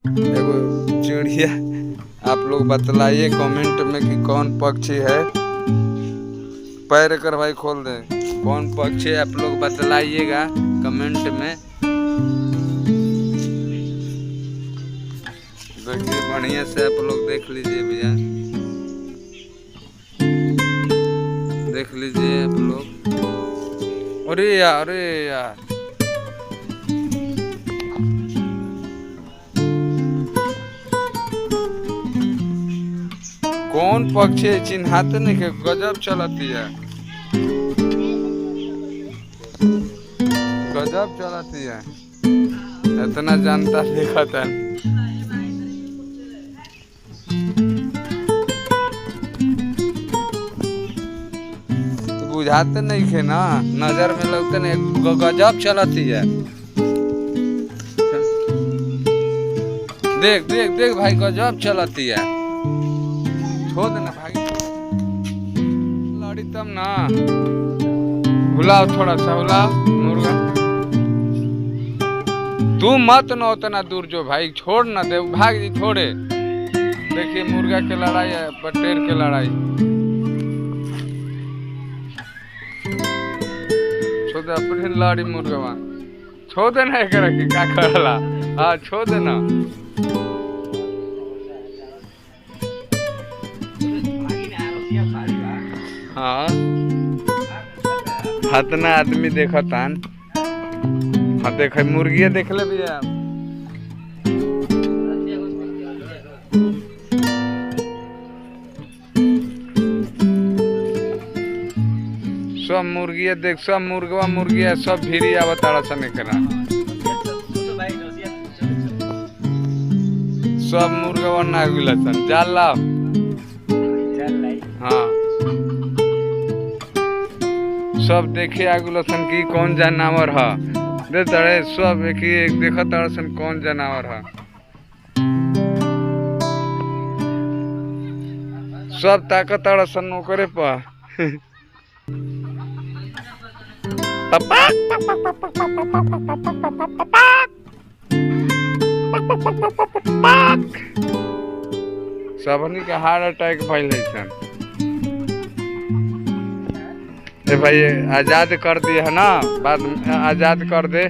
एगो चिड़िया, आप लोग बतलाइए कमेंट में कि कौन पक्षी है। पैर कर भाई खोल दे, कौन पक्षी है आप लोग बतलाइएगा कमेंट में। देखिए बढ़िया से आप लोग देख लीजिए भैया, देख लीजिए आप लोग। अरे यार, अरे यार, कौन पक्षी चिन्हाते नहीं के गजब चलती है, गजब चलती है, इतना जानता देखा था। बुझाते नहीं थे ना, नजर में लगते नहीं, गजब चलती है। देख देख देख भाई, गजब चलती है। छोड़ देना भाई, लड़ी तब ना, हुलाओ थोड़ा सा, हुलाओ मुर्गा। तू मत न उतना दूर जो भाई, छोड़ ना दे, भाग जी छोड़े। देखिए मुर्गा के लड़ाई है, बटेर के लड़ाई। छोड़ दे अपनी लड़ी मुर्गा, छोड़ देना एक रखी का करला। हाँ छोड़ देना। हाँ हतना आदमी देखा तान। हाँ देख मुर्गिया देख ले भैया, सब मुर्गिया देख, सब मुर्गवा मुर्गिया सब भिरी आवताड़ा सन एकरा। सब मुर्गवा नागिला सन, जाल लाओ। हाँ सब देखे आगुल सन की कौन जानवर है, दे तड़े सब एक देखा तड़ा सन कौन जानवर है। सब ताकत तड़ा सन ओकरे पर। सबनी के हार्ट अटैक भइल है सन। भाई आजाद कर दिए है ना, बाद में आजाद कर दे।